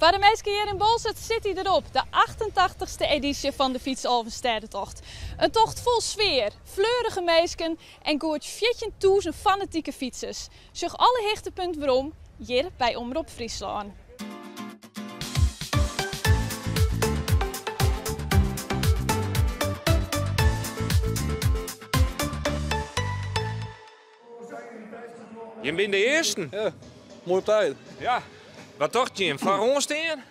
Voor de meesten hier in Bolzert zit hij erop, de 88ste editie van de Fietsalvenstedentocht. Een tocht vol sfeer, fleurige meesken en goed 14.000 fanatieke fietsers. Zeg alle hoogtepunten waarom, hier bij Omroep Friesland. Je bent de eerste. Ja, mooi op tijd. Ja. Wat dacht je? Van Ronstein?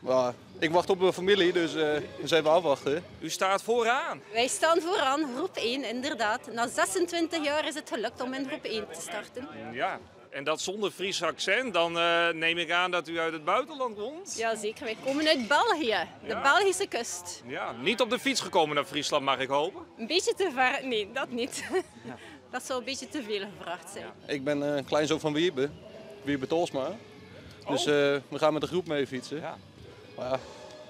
Ja, ik wacht op mijn familie, dus even afwachten. U staat vooraan. Wij staan vooraan, groep 1 inderdaad. Na 26 jaar is het gelukt om in groep 1 te starten. Ja. En dat zonder Fries accent, dan neem ik aan dat u uit het buitenland komt? Jazeker, wij komen uit België, de Belgische kust. Ja, niet op de fiets gekomen naar Friesland, mag ik hopen? Een beetje te ver, nee, dat niet. Ja. Dat zou een beetje te veel gevraagd zijn. Ja. Ik ben een kleinzoon van Wiebe Tolsma. Dus we gaan met de groep mee fietsen. Ja. Maar ja,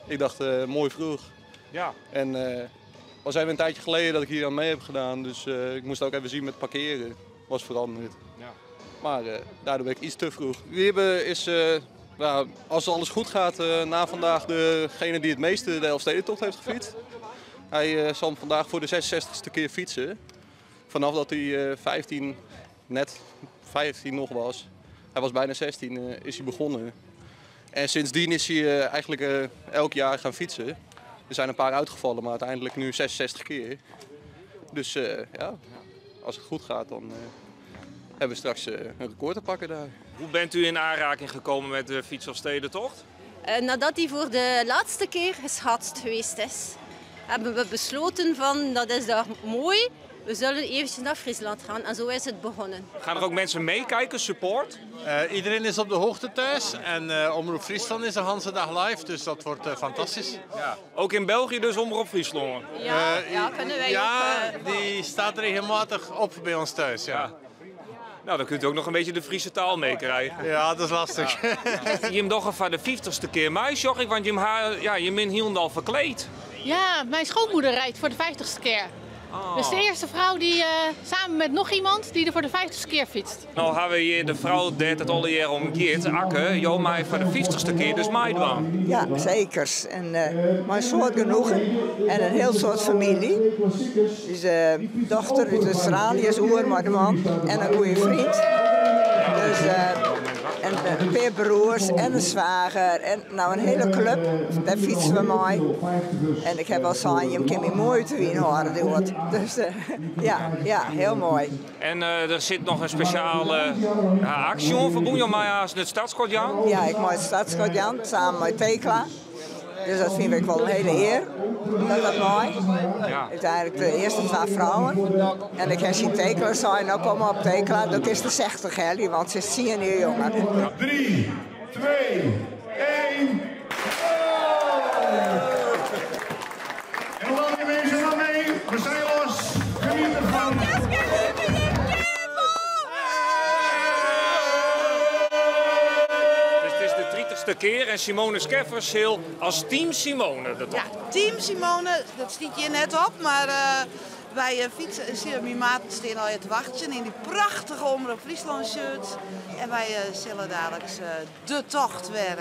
ik dacht mooi vroeg. Ja. En was even een tijdje geleden dat ik hier aan mee heb gedaan, dus ik moest ook even zien met parkeren. Was veranderd. Ja. Maar daardoor ben ik iets te vroeg. Wiebe is, als alles goed gaat, na vandaag degene die het meeste de Elfstedentocht heeft gefietst. Hij zal vandaag voor de 66ste keer fietsen. Vanaf dat hij 15 nog was. Hij was bijna 16, is hij begonnen. En sindsdien is hij eigenlijk elk jaar gaan fietsen. Er zijn een paar uitgevallen, maar uiteindelijk nu 66 keer. Dus ja, als het goed gaat, dan hebben we straks een record te pakken daar. Hoe bent u in aanraking gekomen met de Fietsalvenstedentocht? Nadat hij voor de laatste keer geschatst geweest is, hebben we besloten van dat is daar mooi. We zullen eventjes naar Friesland gaan en zo is het begonnen. Gaan er ook mensen meekijken, support? Iedereen is op de hoogte thuis en Omroep Friesland is de hele dag live, dus dat wordt fantastisch. Ja. Ook in België dus Omroep Friesland? Ja, kunnen wij ook. Die staat regelmatig op bij ons thuis. Ja. Nou, dan kunt u ook nog een beetje de Friese taal meekrijgen. Ja, dat is lastig. Ja. Je hem toch van de 50ste keer mij, Joch ik, want je bent heel verkleed. Ja, mijn schoonmoeder rijdt voor de 50ste keer. Oh. Dus de eerste vrouw die samen met nog iemand die er voor de 50ste keer fietst. Nou hebben we hier de vrouw die het alle jaar omgeert, Akke, jou mij voor de 50ste keer, dus mij dan. Ja, zeker. En mijn soort genoegen en een heel soort familie. Dus dochter uit Australië is oer met de man en een goede vriend. Dus en een paar broers en een zwager en nou een hele club, daar fietsen we mee. En ik heb al gezegd, je kan me mooi te wien horen. Dus ja, heel mooi. En er zit nog een speciale actie verbonden met het Stadskortjan? Ja, ik maak het Stadskortjan samen met Tekla. Dus dat vind ik wel een hele eer. Dat mooi. Ja. Uiteindelijk de eerste 2 vrouwen. En ik heb zien Tekla zijn, nou kom op Tekla, dat is de 60 hè, want ze is 10 jaar jonger. 3, 2, 1. En laat die mensen maar mee. We zijn los. Geniet ervan. De keer en Simone Skeffers heel als Team Simone. Ja, Team Simone, dat stiet je net op, maar wij fietsen, mijn maat staan al te wachten in die prachtige Omroep Friesland shirts. En wij zullen dadelijk de tocht weer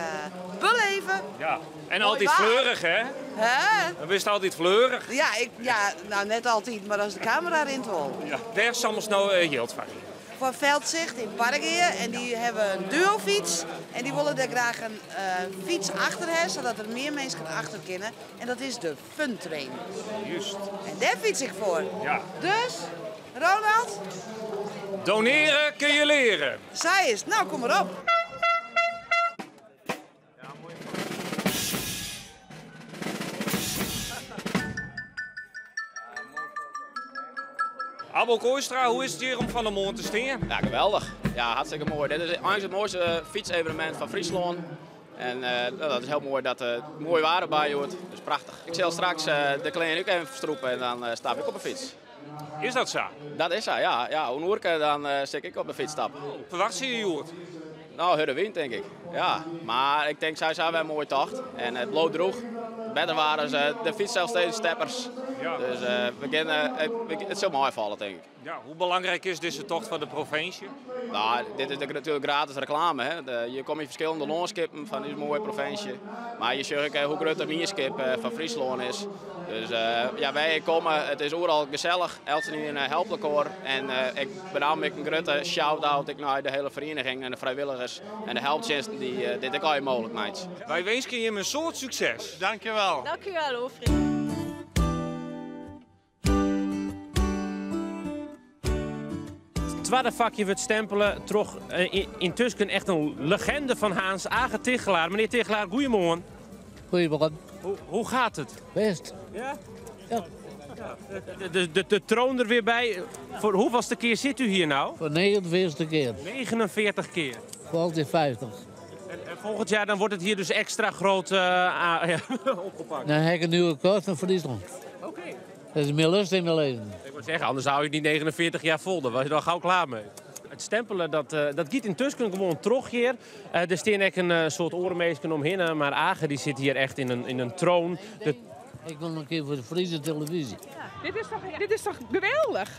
beleven. Ja, en mooi altijd waar. fleurig hè? Hè? Dan wist altijd fleurig. Ja, nou net altijd, maar als de camera erin wil. Ja. Daar is soms nou hield van. Van Veldzicht in Parkheer en die hebben een duofiets en die willen er graag een fiets achter hebben, zodat er meer mensen achter kunnen. En dat is de Fun Train. Juist. En daar fiets ik voor. Ja. Dus, Ronald? Doneren kun je leren. Zij is, nou kom maar op. Abel Kooistra, hoe is het hier om van de Moon te staan? Ja, geweldig. Ja, hartstikke mooi. Dit is eigenlijk het mooiste fietsevenement van Friesland. En dat is heel mooi dat er mooi waren bij hoort. Dus prachtig. Ik zal straks de kleine ook even verstroepen en dan stap ik op een fiets. Is dat zo? Dat is zo, ja. Ja, hoe noerke, dan stik ik op de fiets stappen. Verwacht zie je Joert? Nou, harde wind denk ik. Ja, maar ik denk zij zijn wel een mooie tocht. En het bloot droeg. Beter waren ze de fietszelfsteden steppers. Ja. Dus het zal mooi vallen, denk ik. Ja, hoe belangrijk is deze tocht van de provincie? Nou, dit is natuurlijk gratis reclame. Hè. Je komt in verschillende landskippen van deze mooie provincie. Maar je ziet ook hoe groot het meerskip van Friesland is. Dus wij komen, het is overal gezellig. Elsen helpt elkaar. En ik bedank een grote shout-out naar de hele vereniging en de vrijwilligers en de helpdiensten die dit ook mogelijk maken. Wij wensen je een soort succes. Dankjewel. Dank u wel, Ofri. Het tweede vakje wordt stempelen. Toch intussen echt een legende van Haans, Age Tichelaar. Meneer Tichelaar, goedemorgen. Goedemorgen. Hoe gaat het? Best. Ja? Ja. De troon er weer bij. Voor hoeveelste keer zit u hier nou? Voor 49 keer. 49 keer. Voor altijd 50. En volgend jaar dan wordt het hier dus extra groot opgepakt. Dan heb ik een nieuwe kost van Friesland. Oké. Dat is meer lust in mijn leven. Ik moet zeggen, anders hou je niet 49 jaar vol. Dan was je er gauw klaar mee. Het stempelen, dat giet intussen gewoon terug hier. Er staan echt een soort orenmeesken omheen. Maar Age die zit hier echt in een troon. Ik wil nog een keer voor de Friese televisie. Ja, dit is toch geweldig?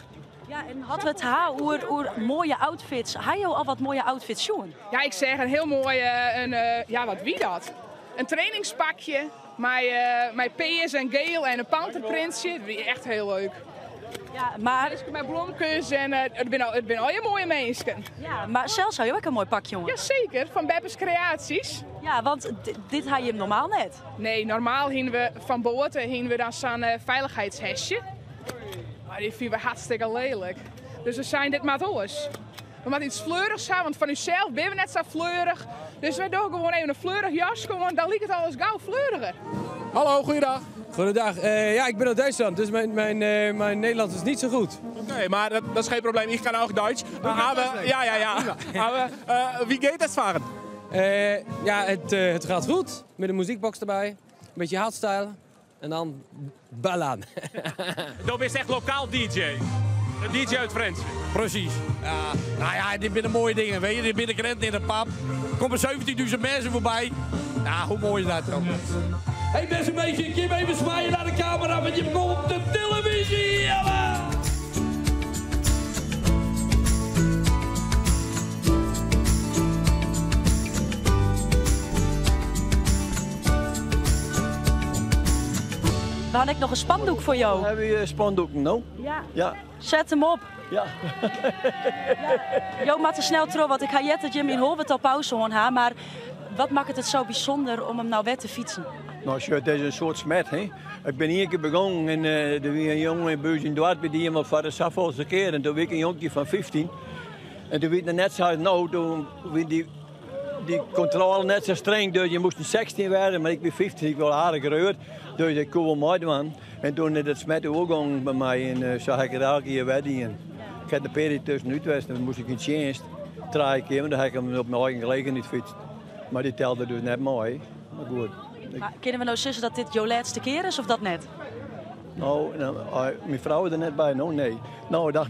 Ja, en hadden we het over mooie outfits. Had je al wat mooie outfits zien? Ja, ik zeg een heel mooi, wat wie dat? Een trainingspakje met PS en geel en een panterprintje. Dat is echt heel leuk. Ja, maar... Het is met blomkes en het zijn al je mooie mensen. Ja, maar zelfs had je ook een mooi pakje, jongen. Jazeker, van Beppes Creaties. Ja, want dit had je normaal net. Nee, normaal hingen we van boven dan zo'n veiligheidshesje. Maar die vinden we hartstikke lelijk. Dus we zijn dit maar alles. We moeten iets fleurigs hebben, want van uzelf ben we net zo fleurig. Dus wij doen gewoon even een fleurig jas, want dan liep het alles gauw fleuriger. Hallo, goeiedag. Goedendag. Ik ben uit Duitsland, dus mijn Nederlands is niet zo goed. Oké, maar dat is geen probleem. Ik kan ook Duits. Ja. Maar wie gaat het varen? Het gaat goed. Met een muziekbox erbij. Een beetje hardstyle. En dan ballen. Dat is echt lokaal DJ. Een DJ uit Frans. Precies. Dit zijn mooie dingen. Weet je, dit binnen krent in de pap. Er komen 17.000 mensen voorbij. Ja, hoe mooi is dat dan? Hey beste meisje, ik geef even zwaaien naar de camera, want je komt op de televisie. Jelle! Dan had ik nog een spandoek voor jou. Hebben je spandoeken nou? Ja. Zet hem op. Ja. Jo, maar te snel terug, want ik ga jet dat je hem in Holwert op pauze hoor, maar wat maakt het zo bijzonder om hem nou weer te fietsen? Nou, het is een soort smet, hè. Ik ben hier keer begonnen en er was een jongen in Beus in Dwart bij die hem voor de zoveelste keer. En toen was ik een jongetje van 15. En toen werd het net zo, nou, toen die controle net zo streng, dus je moest een 16 worden, maar ik ben 15, ik wil aardig gereurd. Dus ik kon wel meedoen. En toen dat smet ook bij mij en zag ik er elke keer wedden. Ik had de periode tussenuit geweest en dan moest ik in dienst 3 keer, maar dan heb ik hem op mijn eigen gelegenheid fietst. Maar die telde dus net mooi. Maar goed. Maar kunnen we nou zeggen dat dit jouw laatste keer is of dat net? Nou, mijn vrouw is er net bij. Nou, nee. Nou,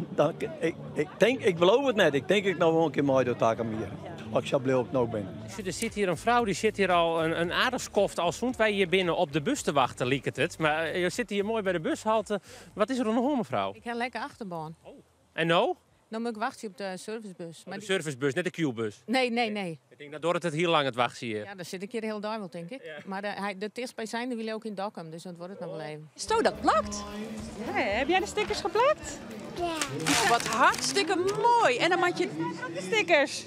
ik geloof het net. Ik denk ik nou wel een keer mooi door taken meer. Als ik zo blij ook nog ben. Er zit hier een vrouw, die zit hier al een aardig skoft. Al stond wij hier binnen op de bus te wachten, liek het. Maar je zit hier mooi bij de bushalte. Wat is er nog, mevrouw? Ik heb een lekker achterbaan. Oh. En nou? Dan moet ik wachten op de servicebus. De servicebus, net de Q-bus? Nee. Ik denk dat door het heel lang het wachten hier. Ja, daar zit ik hier heel duivel, denk ik. Ja. Maar de dichtstbijzijnde wil ook in Dokkum, dus dat wordt het nog wel even. Sto, dat plakt? Ja, heb jij de stickers geplakt? Ja. Wat hartstikke mooi. En dan maak je de stickers.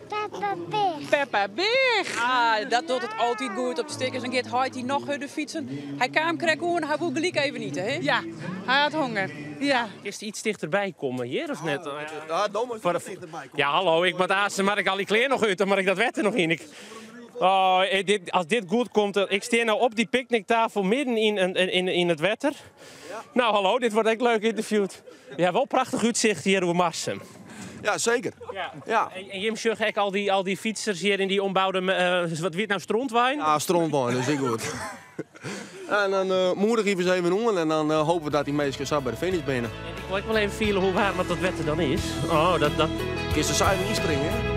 Peppa Pig. Peppa Pig. Ah, dat doet het altijd goed op stickers. En gaat hij nog de fietsen. Hij kwam krijgen gewoon, hij wil gelijk even niet, hè? Ja, hij had honger. Ja. Is er iets dichterbij komen hier of net? Ja, dan moet je dichterbij komen. Ja, hallo, ik moet aanstaan, maar ik al die kleren nog uit, dan maar ik dat wetten nog in. Als dit goed komt, ik sta nou op die picknicktafel midden in het wetter. Ja. Nou, hallo, dit wordt echt leuk interviewd. Ja, wel prachtig uitzicht hier over Marsum. Ja, zeker. Ja. En Jim zag al die fietsers hier in die ombouwde, wat weet nou, strontwijn? Ja, strontwijn, dat is ik goed. En dan moedig even even om en dan hopen we dat die meisjes zo bij de finish binnen. Ik wil wel even vielen hoe warm dat wetter dan is. Oh, dat... Kun je ze saai niet springen, hè?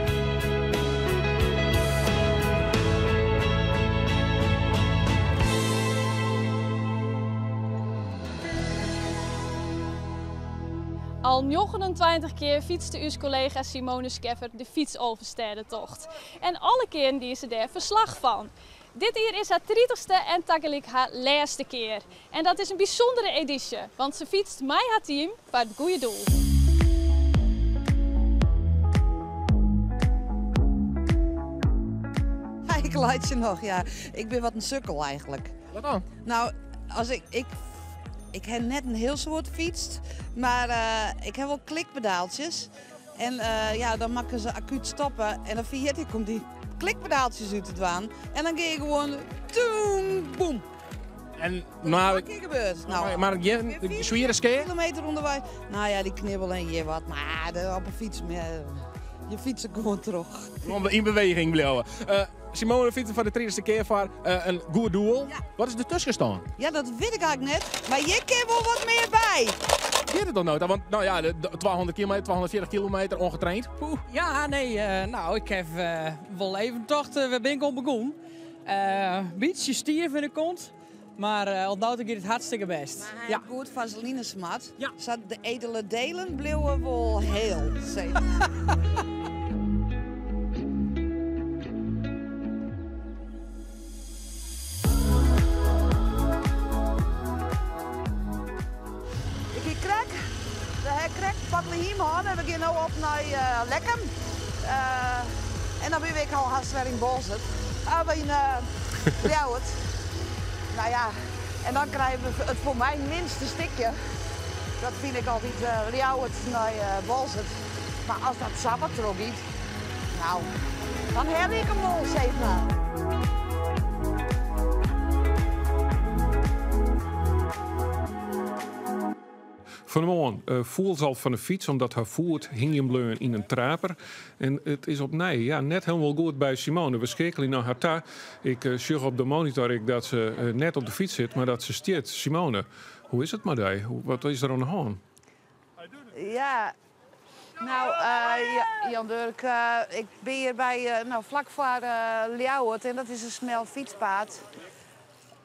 Al 29 keer fietste uw collega Simone Scheffer de fietsoverstedentocht. En alle keren die ze daar verslag van. Dit hier is haar 30ste en tegelijk haar laatste keer. En dat is een bijzondere editie, want ze fietst met haar team voor het goede doel. Ik leid je nog, ja. Ik ben wat een sukkel eigenlijk. Wat dan? Nou, als ik heb net een heel soort fietst, maar ik heb wel klikpedaaltjes. En ja, dan maken ze acuut stoppen en dan vergeet ik om die klikpedaaltjes uit te dwaan. En dan ga je gewoon, toem, boem. En maar Wat is gebeurd? Nou, maar je zware skiën? Kilometer onderweg. Nou ja, die knibbelen en je wat, maar op een fiets, je fietsen gewoon terug. Om in beweging blijven. Simone fietsen voor de 30ste keer voor een goed doel. Ja. Wat is er tussen staan? Ja, dat weet ik eigenlijk net, maar je kan wel wat meer bij. Weet het toch nooit? Want nou ja, de 200 kilometer, 240 kilometer ongetraind. Poeh. Ja, nee, nou ik heb wel even gedacht, we ben al begonnen. Beetje stier in de kont, maar al nou gaat het hartstikke best. Maar hij heeft goed vaseline smaakt. Ja. De edele delen bleven wel heel zeker. Pakken we hier aan en we gaan nu op naar Lekkem. En dan ben ik al hartstikke in Bolzert. Maar in Ljouwert. Nou ja, en dan krijgen we het voor mij minste stukje. Dat vind ik altijd Ljouwert naar Bolzert. Maar als dat Sabbat er ook niet, nou, dan heb ik hem wel, zeg maar. Vanmorgen voelt ze al van de fiets, omdat haar voet hing hem bleun in een traper. En het is op ja, net helemaal goed bij Simone. We schakelen naar haar ta. Ik zie op de monitor dat ze net op de fiets zit, maar dat ze stiert. Simone, hoe is het met die? Wat is er aan de hand? Ja, nou, Jan Dirk, ik ben hier bij, vlak voor Ljouwert en dat is een snel fietspad.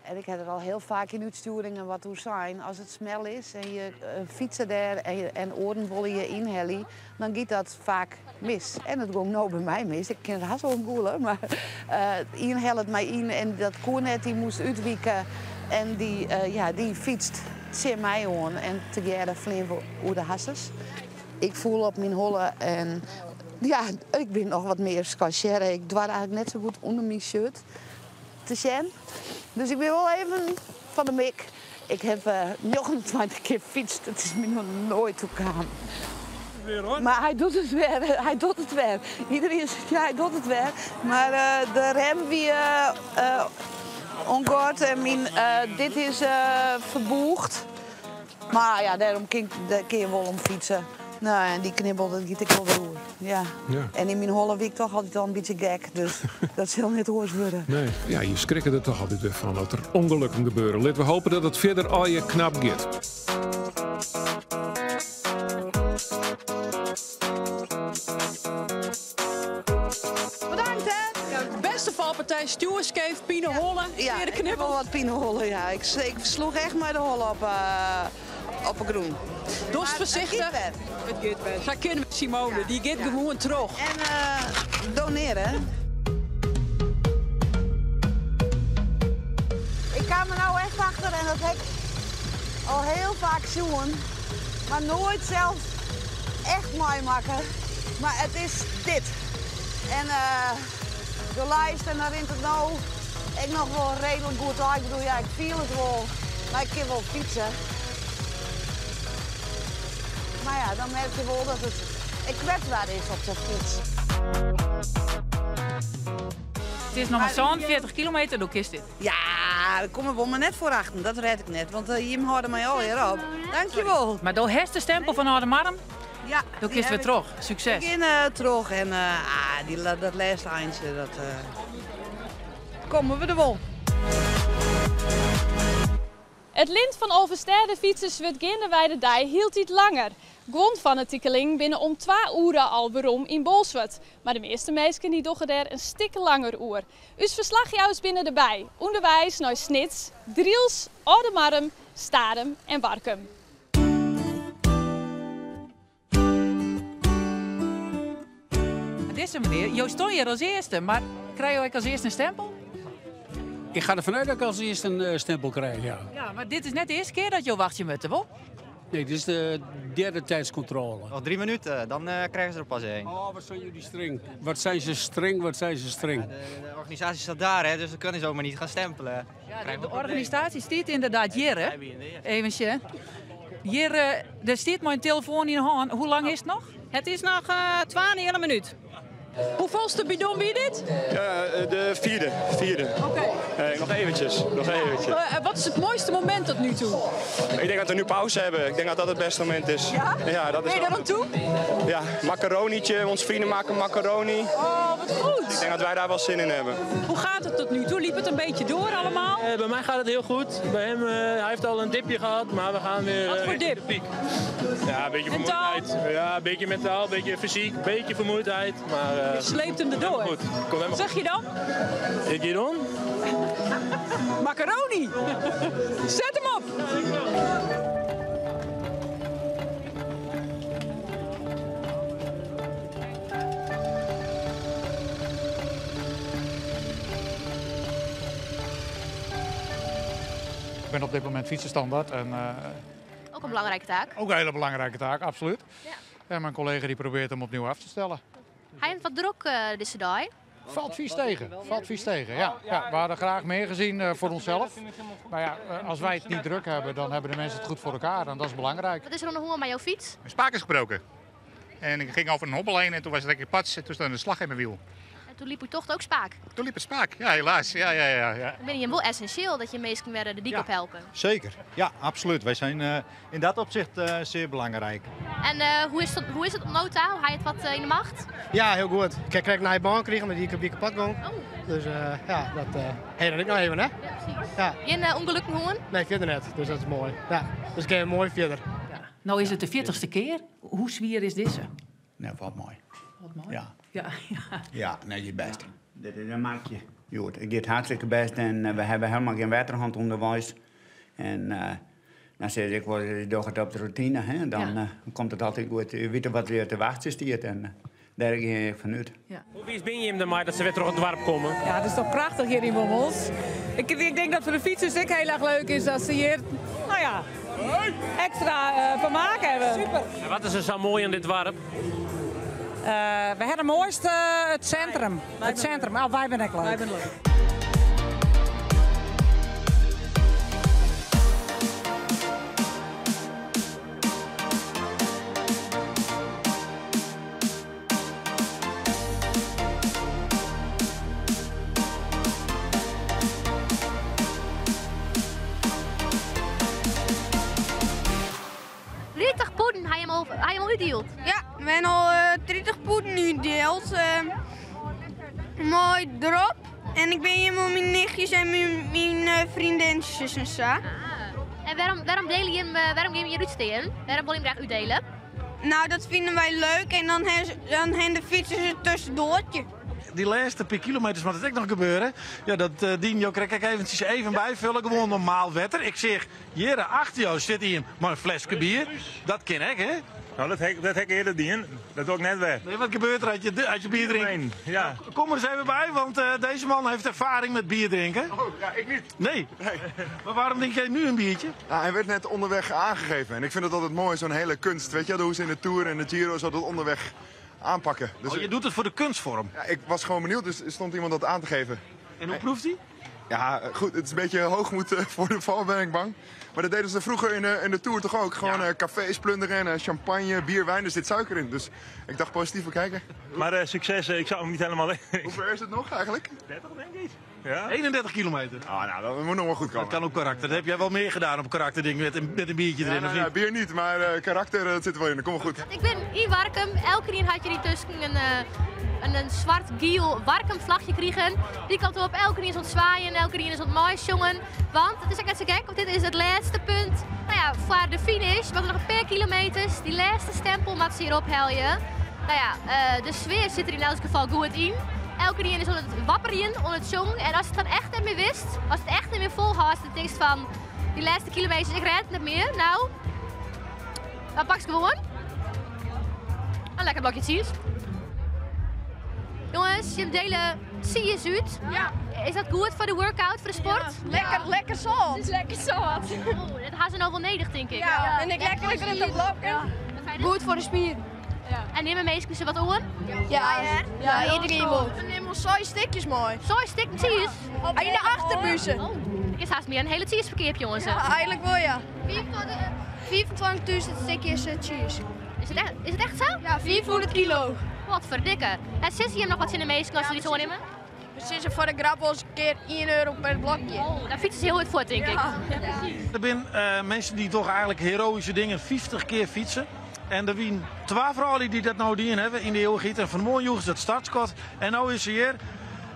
En ik heb er al heel vaak in uitsturingen wat hoe zijn. Als het snel is en je fietsen daar en oren willen je inhellen, dan gaat dat vaak mis. En het ging nou bij mij mis. Ik ken het haast wel een goeie, maar inhel het mij in en dat koernet die moest uitwieken. En die fietst zeer mij aan en te flink hoe de hasses. Ik voel op mijn hollen en ja, ik ben nog wat meer scachère. Ik dwaar eigenlijk net zo goed onder mijn shirt te zien. Dus ik ben wel even van de mik. Ik heb 29 keer fietst. Het is me nog nooit toegekomen. Maar hij doet het weer. Hij doet het weer. Iedereen zegt ja, hij doet het weer. Maar de rem weer ongord en dit is verboegd. Maar ja, daarom kun je wel om fietsen. Nou, en die knibbel, dat giet ik wel door. Ja. En in mijn holle week toch altijd al een beetje gek, dus dat zal niet hoors worden. Nee, ja, je schrikt er toch altijd weer van dat er ongelukken gebeuren. Laten we hopen dat het verder al je knap gaat. Bedankt, hè? Ja, beste valpartij, Stuarscave, Pine Holle, ja, de knibbel. Ik heb wel wat Pine Holle, ja. Ik sloeg echt maar de holle op een groen. Dus voorzichtig. Het gaat wel. Ga kennen met Simone, die gaat gewoon terug. En doneren. Ik kan me nou echt achter en dat heb ik al heel vaak zien. Maar nooit zelf echt mooi maken. Maar het is dit. En de lijst en dan rint het nou ik nog wel redelijk goed uit. Ik bedoel, ja, ik viel het wel, maar ik kan wel fietsen. Maar ja, dan merk je wel dat het kwetsbaar is op de fiets. Het is nog maar zo'n 40 kilometer, doe kist dit. Ja, daar komen we maar net voor achter. Dat red ik net, want je hoorde mij alweer op. Dankjewel. Maar door de stempel van Oudemarm, ja, doe kist weer terug. Succes. Ik begin terug en dat laatste eindje, dat komen we er wel. Het lint van Overstede fietsers wordt Ginderweide dij hield iets langer. Gwond van het tikkeling binnen om 2 uur al waarom in Bolsward. Maar de meeste mensen die doggen er een stuk langer uur. Us verslagjouwers binnen erbij. Onderwijs naar Snits, Driels, Oudemarm, Stadem en Warkum. eerste, meneer. Jo stond hier als eerste, maar krijg je ook als eerste een stempel? Ik ga ervan uit dat ik als eerste een stempel krijg, ja. Ja, maar dit is net de eerste keer dat je wachtje moet, toch? Nee, dit is de derde tijdscontrole. Nog 3 minuten, dan krijgen ze er pas één. Oh, wat zijn jullie streng. Wat zijn ze streng, wat zijn ze streng. Ja, de organisatie staat daar, hè, dus we kunnen zomaar niet gaan stempelen. Ja, de organisatie staat inderdaad hier, hè? Eventje. Hier, er staat mijn telefoon in de hand. Hoe lang is het nog? Het is nog 2,5 minuut. Hoeveelste bidon wie dit? Ja, de vierde. Oké. Nog eventjes. Wat is het mooiste moment tot nu toe? Ik denk dat we nu pauze hebben. Ik denk dat dat het beste moment is. Ja? Ja, dat is ben je daar aan toe? Ja, macaronietje. Onze vrienden maken macaroni. Oh, wat goed. Ik denk dat wij daar wel zin in hebben. Hoe gaat het tot nu toe? Liep het een beetje door allemaal? Bij mij gaat het heel goed. Bij hem, hij heeft al een dipje gehad, maar we gaan weer Wat voor dip? de piek. Ja, een beetje vermoeidheid. Ja, een beetje mentaal, een beetje fysiek, een beetje vermoeidheid. Maar, je sleept hem erdoor. Goed. Wat zeg je dan? Ik hier dan? Macaroni! Zet hem op! Ik ben op dit moment fietsenstandaard en Ook een belangrijke taak. ook een hele belangrijke taak, absoluut. Ja. En mijn collega die probeert hem opnieuw af te stellen. Hij heeft wat druk deze dag. Valt vies tegen, ja. We hadden graag meer gezien voor onszelf. Maar ja, als wij het niet druk hebben, dan hebben de mensen het goed voor elkaar en dat is belangrijk. Wat is er nog met jouw fiets? Mijn spaak is gebroken. En ik ging over een hobbel heen en toen was het lekker pats en toen stond een slag in mijn wiel. En toen liep u toch ook spaak. Toen liep het spaak, ja helaas. Ja. Dan ben je wel essentieel dat je mensen weer de dik op helpen. Zeker, ja, absoluut. Wij zijn in dat opzicht zeer belangrijk. En hoe is het op Nota? Hoe ga je het wat in de macht? Ja, heel goed. Ik krijg naar je baan gekregen, maar die kapot ging. Dus ja, dat herinner ik nog even, hè? Ja, precies. Ja. Geen ongelukken gewoon? Nee, verder net. Dus dat is mooi. Ja, dus ik heb mooi verder. Nou is het de 40ste keer. Hoe zwier is deze? Nou, valt mooi. Wat mooi. Ja. Ja. Ja, nee, je best. Dat maak je. Goed, ik deed hartstikke best en we hebben helemaal geen waterhand onderwijs. En dan zeg ik, ik doe het op de routine. Hè? Dan komt het altijd goed. Je weet wat weer te wachten staat en daar ga ik vanuit. Ja. Hoe vies ben je hem ermee dat ze weer terug op het dorp komen? Ja, het is toch prachtig hier in Bommels. Ik denk dat voor de fietsers ook heel erg leuk is dat ze hier, nou ja, extra vermaak hebben. Super. En wat is er zo mooi aan dit dorp? We hebben het mooiste het centrum. Het centrum, oh, wij zijn echt leuk. Wij zijn leuk. Hij hem al uitdeeld. Ja, we hebben al 30 poeten uitgedeeld. Mooi erop. En ik ben hier met mijn nichtjes en mijn vriendinnetjes en zo. En waarom deel je hem, waarom geef je hem uitsteken? Waarom wil je hem graag uitdelen? Nou, dat vinden wij leuk en dan hebben de fietsers er tussendoortje. Die laatste paar kilometers moet het ook nog gebeuren. Ja, dat Dino krijg ik eventjes even bijvullen. Gewoon normaal wetter. Ik zeg, hier achter jou zit hier maar een flesje bier. Dat ken ik, hè? Nou, dat heb ik eerder dien. Dat doe ik net weg. Nee, wat gebeurt er als je bier drinkt? Ja. Kom er eens even bij, want deze man heeft ervaring met bier drinken. Oh, ja, ik niet. Nee? Maar waarom drink jij nu een biertje? Ja, hij werd net onderweg aangegeven. En ik vind het altijd mooi, zo'n hele kunst. Weet je, hoe ze in de Tour en de Giro zo dat onderweg aanpakken. Dus je doet het voor de kunstvorm? Ja, ik was gewoon benieuwd, dus er stond iemand dat aan te geven. En hoe proeft hij? Ja, goed, het is een beetje hoogmoed voor de val, ben ik bang. Maar dat deden ze vroeger in de Tour toch ook. Gewoon cafés plunderen en champagne, bier, wijn. Er zit suiker in. Dus ik dacht positief bekijken. Maar succes, ik zou hem niet helemaal... Hoe ver is het nog eigenlijk? 30 denk ik. Ja? 31 kilometer. Nou, dat moet nog wel goed komen. Dat kan op karakter. Dat heb jij wel meer gedaan op karakterding met een biertje erin, of niet? Ja, bier niet, maar karakter dat zit er wel in. Dat komt wel goed. Ik ben in Warkum. Elke keer had je die tussen een zwart-giel Warkum vlagje kregen. Die kant op, elke keer is het zwaaien, elke keer is het mooi jongen. Want het is ook net zo gek, want dit is het laatste punt. Nou ja, voor de finish, we nog een paar kilometers. Die laatste stempel moet ze hier opheljen. Nou ja, de sfeer zit er in elk geval goed in. Elke keer is het wapperen, on het jong. En als het dan echt niet meer wist, als het echt niet meer volhoudt, dan denk je van die laatste kilometers, ik red niet meer. Nou, dan pak ik gewoon een lekker blokje cheese. Jongens, je delen zie je zoet. Ja. Is dat goed voor de workout, voor de sport? Ja, lekker zout. Het is lekker zout. Dat gaan ze nou wel nodig, denk ik. Ja, en ik lekker in te blokken. Ja. Goed voor de spier. Ja. En nemen meestal ze wat om? Ja, iedereen wil. En nemen zo'n stikjes mooi. Zo'n stikjes? Cheese? En de achterbussen. Ik is haast meer een hele cheeseverkeer, jongens. Ja, eigenlijk wel ja. 24.000 stikjes cheese. Is het echt zo? Ja, 400 kilo. Wat verdikke. En zit hier nog wat in de meesten als jullie zo nemen? We zitten voor de grap wel eens een keer €1 per blokje. Oh, daar fietsen ze heel goed voor, denk ik. Ja, precies. Er zijn mensen die toch eigenlijk heroïsche dingen 50 keer fietsen. En er zijn 2 vrouwen die dat nou doen hebben in de eeuwigheid. En vanmorgen joegen ze het startschot. En nu is ze hier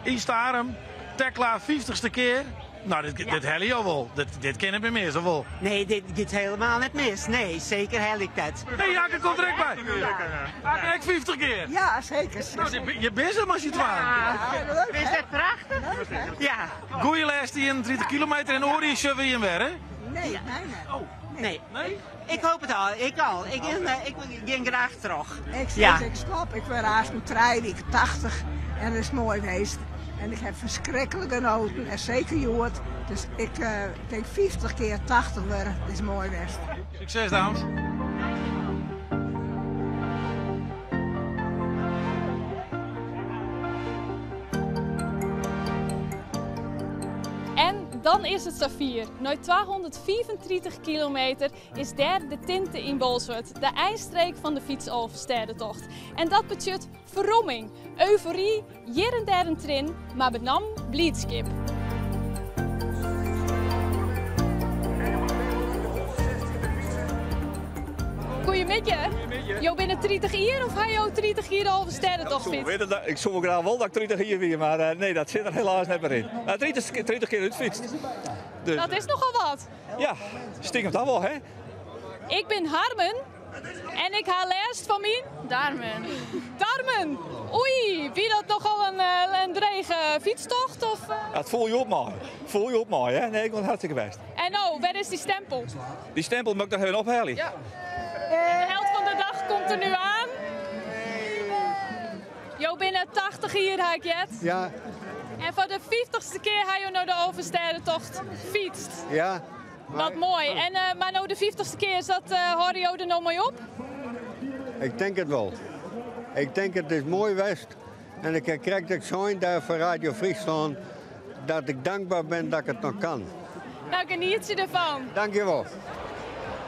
in Starum, Tekla 50ste keer. Nou, dit hel je al wel. Dit ken ik me mis, of wel? Nee, dit gaat helemaal niet mis. Nee, zeker hel ik dat. Nee, Jacke komt direct bij. Jacke, ik 50 keer. Ja, zeker. Nou, je bent hem als je het waard. Ja, is dat prachtig? Ja. Goeie les die in 30 kilometer en Ori is weer in weer, hè? Nee. Oh, nee. Ik hoop het al. Ik ging graag terug. Ik stop. Ik ben haast nu 80 en dat is mooi geweest. En ik heb verschrikkelijke noten en zeker jood. Dus ik denk 50 keer 80 worden. Dat is mooi geweest. Succes, dames. En dan is het Safir. Na 234 kilometer is daar de Tinte in Bolsward, de eindstreek van de fietsoverstedentocht. En dat betekent verromming, euforie, hier en daar een trin, maar met name blijdschap. Goedemiddag. Jo bent 30 jaar of ga je 30 jaar over stedentocht fietsen? Ik zou graag wel dat ik 30 jaar weer, maar nee, dat zit er helaas niet meer in. 30 keer uitfietst. Dus, dat is nogal wat. Ja, stiekem dat wel, hè? Ik ben Harmen en ik haal eerst van mij Darmen. Darmen! Oei, wie dat nogal een drege fietstocht? Of, Het voel je op mij, hè? Nee, ik ben hartstikke best. En nou, waar is die stempel? Die stempel moet ik nog even ophalen. Ja. De helft van de dag komt er nu aan. Jo binnen 80 hier haak je het. Ja. En voor de 50ste keer ga je nou de overstedentocht fietst. Ja. Wat mooi. En, maar nou de 50ste keer, is dat, hoor je er nou mooi op? Ik denk het wel. Ik denk het is mooi West. En ik krijg dat zo'n daar voor Radio Friesland dat ik dankbaar ben dat ik het nog kan. Nou, geniet je ervan. Dank je wel.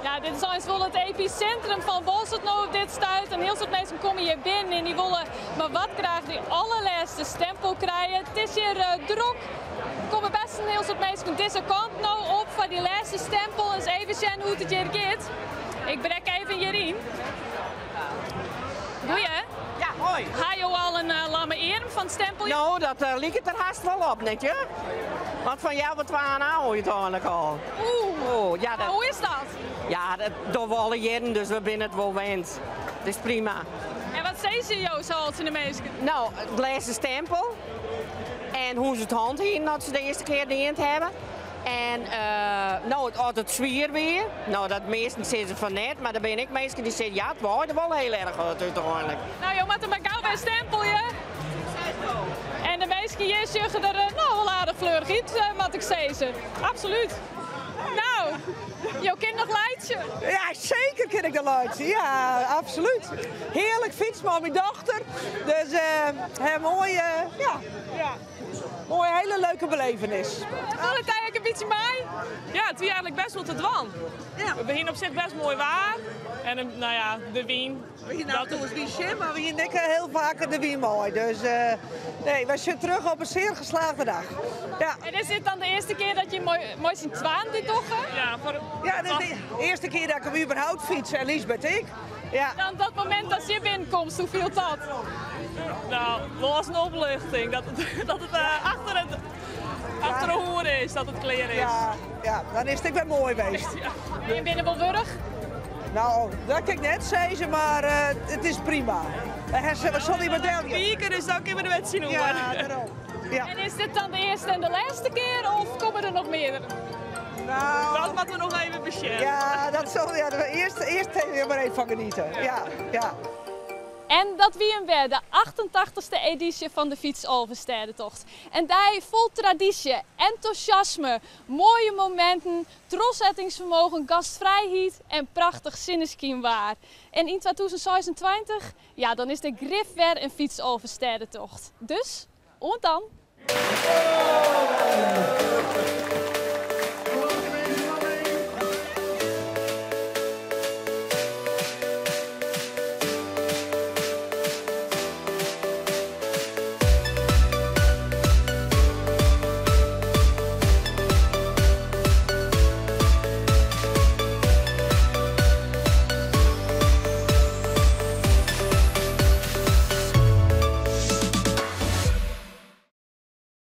Ja, dit is wel het epicentrum van Bolsward nou op dit stuit. En heel veel mensen komen hier binnen en die willen maar wat graag die allerlaatste stempel krijgen. Het is hier druk. Er komen best een heel veel mensen deze kant nou op voor die laatste stempel. Dus even zien hoe het hier gaat. Ik brek even hierin. Doe je? Ja, hoi. Ga je al een lamme eer van het stempel? Nou, dat liep het er haast wel op, netje. Want van jou wat waren nou uiteindelijk al. Oeh, ja, hoe is dat? Ja, dat doen we alle jaren, dus we binnen het wel wend. Dat is prima. En wat zei ze jou zoals in de meesten? Nou, het laatste stempel. En hoe ze het handheen dat ze de eerste keer de hand hebben. En nou, het zwier weer. Nou, dat meesten zeggen van net, maar dan ben ik mensen die zeggen ja, het wordt wel heel erg uiteindelijk. Nou, joh, maar gauw bij stempelje. En de meesten hier zeggen er nou wel aardig fleurig iets, wat ik zeggen. Absoluut. Nou, jouw kind nog leidje? Ja, zeker ken ik de leidje. Ja, absoluut. Heerlijk fietsen met mijn dochter. Dus mooie, mooie, hele leuke belevenis. Vond het eigenlijk een beetje mij? Ja, het was eigenlijk best wel te dwan. Ja. We beginnen op zich best mooi waar. En nou ja, de wien. We hier nou toen niet shit, maar we hier heel vaak de wien mooi. Dus nee, we zijn terug op een zeer geslaagde dag. Ja. En is dit dan de eerste keer dat je mooi ziet twaan dit toch? Ja, ja, dat is de eerste keer dat ik hem überhaupt fiets en Liesbeth ik. Ja. Dan dat moment dat je binnenkomt, hoe viel dat? Nou, dat was een opluchting. Dat het achter de hoer is, dat het clear is. Ja, dan is het weer mooi geweest. Ben je binnen Bolburg? Nou, dat kan ik net zeggen, maar het is prima. Sorry, medaille. Weekend is ook in de wedstrijd zien. Ja, daarom. Ja. En is dit dan de eerste en de laatste keer of komen er nog meerdere? Nou, dat moeten we nog even beschermen. Ja, dat zal, ja, eerst even maar even van genieten. Ja. En dat wie weer de 88ste editie van de Fietsoverstedentocht. En daar vol traditie, enthousiasme, mooie momenten, doorzettingsvermogen, gastvrijheid en prachtig zinneschijn waar. En in 2026, ja, dan is de grif weer een Fietsoverstedentocht. Dus, dan!